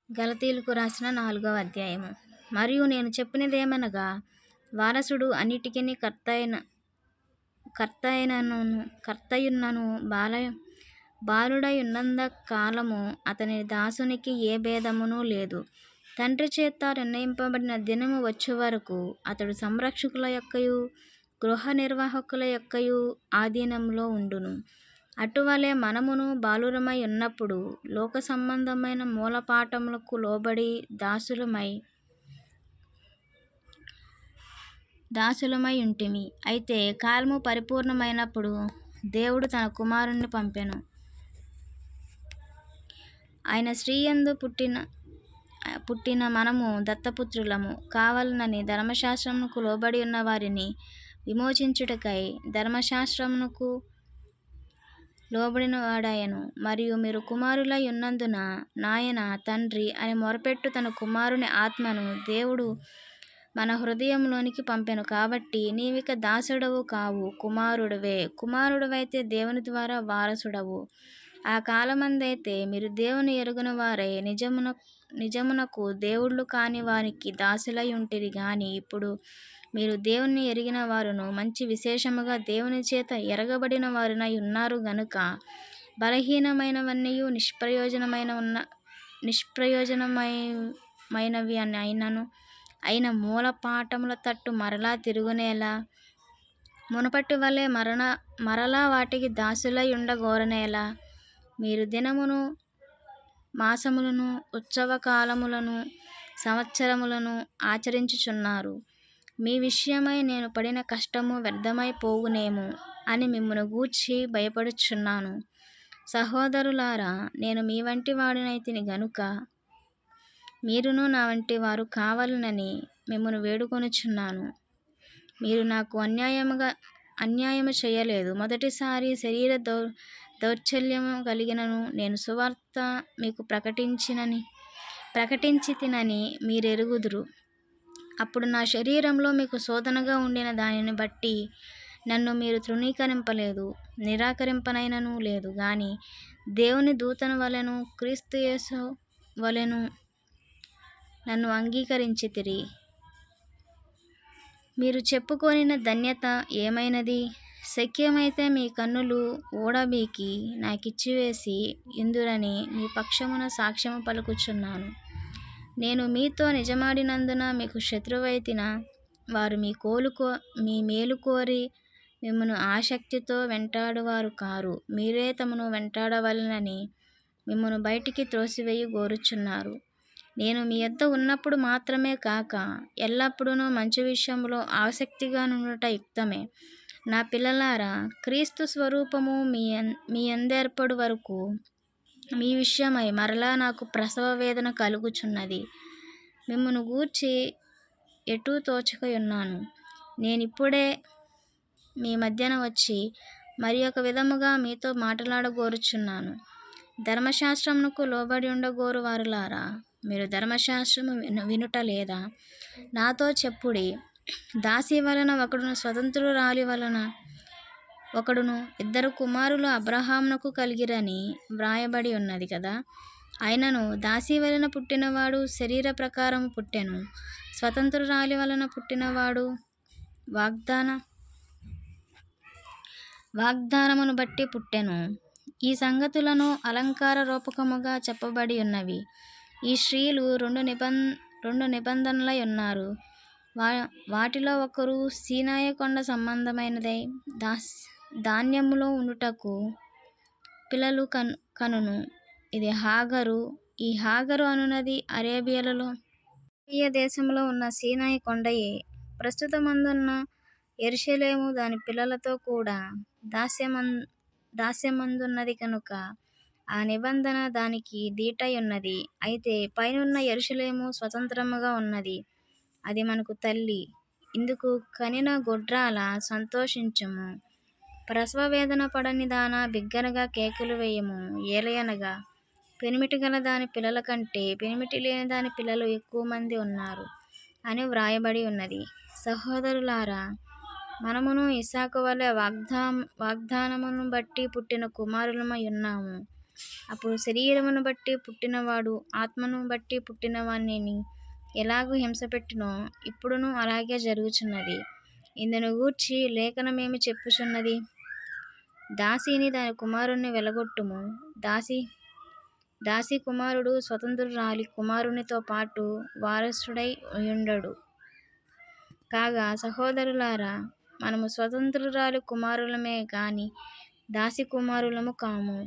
గలతీయులకు రాసిన 4వ అధ్యాయము. మరియు నేను చెప్పినదేమనగా, వారసుడు అన్నిటికిని కర్తయున్నను బాలుడై ఉన్నంత కాలము అతని దాసునికి ఏ భేదమును లేదు. తండ్రి చేత నిర్ణయింపబడిన దినము వచ్చు వరకు అతడు సంరక్షకుల యొక్కయు గృహ నిర్వాహకుల యొక్కయు ఆధీనంలో ఉండును. అటువలే మనమును బాలురమై ఉన్నప్పుడు లోక సంబంధమైన మూలపాఠములకు లోబడి దాసులమై ఉంటిమి. అయితే కాలము పరిపూర్ణమైనప్పుడు దేవుడు తన కుమారుణ్ణి పంపెను. ఆయన స్త్రీయందు పుట్టిన మనము దత్తపుత్రులము కావాలనని ధర్మశాస్త్రమునకు లోబడి ఉన్న వారిని విమోచించుటకై ధర్మశాస్త్రమునకు లోబడిన వాడాయను. మరియు మీరు కుమారులై ఉన్నందున నాయన తండ్రి అని మొరపెట్టు తన కుమారుని ఆత్మను దేవుడు మన హృదయంలోనికి పంపెను. కాబట్టి నీవిక దాసుడవు కావు, కుమారుడవే. కుమారుడవైతే దేవుని ద్వారా వారసుడవు. ఆ కాలమందైతే మీరు దేవుని ఎరుగని వారై నిజమునకు దేవుళ్ళు కాని వారికి దాసులై ఉంటిరి గాని ఇప్పుడు మీరు దేవుని ఎరిగిన వారును మంచి విశేషముగా దేవుని చేత ఎరగబడిన వారునై ఉన్నారు గనుక బలహీనమైనవన్నీయు నిష్ప్రయోజనమైనవి అయిన మూల పాఠముల తట్టు మరలా తిరుగునేలా మునుపటి వలె మరలా వాటికి దాసులై ఉండగోరనేలా మీరు దినమును మాసములను ఉత్సవ కాలములను సంవత్సరములను ఆచరించుచున్నారు. మీ విషయమై నేను పడిన కష్టము వ్యర్థమై పోవునేమో అని మిమ్మును గూర్చి భయపడుచున్నాను. సహోదరులారా, నేను మీ వంటి వాడినైతిని గనుక మీరును నా వంటి వారు కావాలనని మిమ్మును వేడుకొనుచున్నాను. మీరు నాకు అన్యాయము చేయలేదు. మొదటిసారి శరీర దౌర్బల్యము కలిగినను నేను సువార్త మీకు ప్రకటించి తినని మీరెరుగుదురు. అప్పుడు నా శరీరంలో మీకు శోధనగా ఉండిన దానిని బట్టి నన్ను మీరు తృణీకరింపలేదు, నిరాకరింపనైనను లేదు గాని దేవుని దూతను వలెను క్రీస్తు యేసు వలెను నన్ను అంగీకరించితిరి. మీరు చెప్పుకొనిన ధన్యత ఏమైనది? శక్యమైతే మీ కన్నులు ఊడబీకి నాకిచ్చివేసి ఇందురని మీ పక్షమున సాక్ష్యము పలుకుచున్నాను. నేను మీతో నిజమాడినందున మీకు శత్రువైతిన వారు మీ మేలు కోరి మిమ్మును ఆసక్తితో వెంటాడువారు కారు. మీరే తమను వెంటాడవలెనని మిమ్మును బయటికి త్రోసివేయి గోరుచున్నారు. నేను మీ యొద్ద ఉన్నప్పుడు మాత్రమే కాక ఎల్లప్పుడూ మంచి విషయములో ఆసక్తిగా నుండుట యుక్తమే. నా పిల్లలారా, క్రీస్తు స్వరూపము మీ యందేర్పడు వరకు మీ విషయమై మరలా నాకు ప్రసవ వేదన కలుగుచున్నది. మిమ్మును గూర్చి ఎటూ తోచకయున్నాను. నేనిప్పుడే మీ మధ్యన వచ్చి మరి ఒక విధముగా మీతో మాటలాడగోరుచున్నాను. ధర్మశాస్త్రమునకు లోబడి ఉండగోరు వారులారా, మీరు ధర్మశాస్త్రము వినుట లేదా? నాతో చెప్పుడి. దాసి వలన ఒకడును స్వతంత్రురాలి వలన ఒకడును 2 కుమారులు అబ్రహామునకు కలిగిరని వ్రాయబడి ఉన్నది కదా. అయినను దాసి వలన పుట్టినవాడు శరీర ప్రకారము పుట్టెను, స్వతంత్రురాలి వలన పుట్టినవాడు వాగ్దానమును బట్టి పుట్టెను. ఈ సంగతులను అలంకార రూపకముగా చెప్పబడి ఉన్నవి. ఈ స్త్రీలు 2 నిబంధనలై ఉన్నారు. వాటిలో ఒకరు సీనాయి కొండ సంబంధమైనదై ధాన్యములో ఉండుటకు పిల్లలు కనును. ఇది హాగరు. ఈ హాగరు అనునది అరేబియా దేశములో ఉన్న సీనాయి కొండయే. ప్రస్తుతమందున్న యెరూషలేము దాని పిల్లలతో కూడా దాస్యమందున్నది కనుక ఆ నిబంధన దానికి దీటై ఉన్నది. అయితే పైనున్న యెరూషలేము స్వతంత్రముగా ఉన్నది. అది మనకు తల్లి. ఇందుకు కనిన గొడ్రాల సంతోషించుము. ప్రసవ వేదన పడని దానా బిగ్గరగా కేకలు వేయుము. ఏలయనగా పెనిమిటి గల దాని పిల్లల కంటే పెనిమిటి లేని దాని పిల్లలు ఎక్కువ మంది ఉన్నారు అని వ్రాయబడి ఉన్నది. సహోదరులారా, మనమును ఇస్సాకు వలె వాగ్దానమును బట్టి పుట్టిన కుమారులమై ఉన్నాము. అప్పుడు శరీరమును బట్టి పుట్టినవాడు ఆత్మను బట్టి పుట్టినవాణ్ణి ఎలాగూ హింసపెట్టునో ఇప్పుడును అలాగే జరుగుచున్నది. ఇందును గూర్చి లేఖనమేమి చెప్పుచున్నది? దాసిని దాని కుమారుణ్ణి వెలగొట్టుము. దాసి కుమారుడు స్వతంత్రురాలి కుమారునితో పాటు వారసుడై యుండడు. కాగా సహోదరులారా, మనము స్వతంత్రురాలి కుమారులమే గాని దాసి కుమారులము కాము.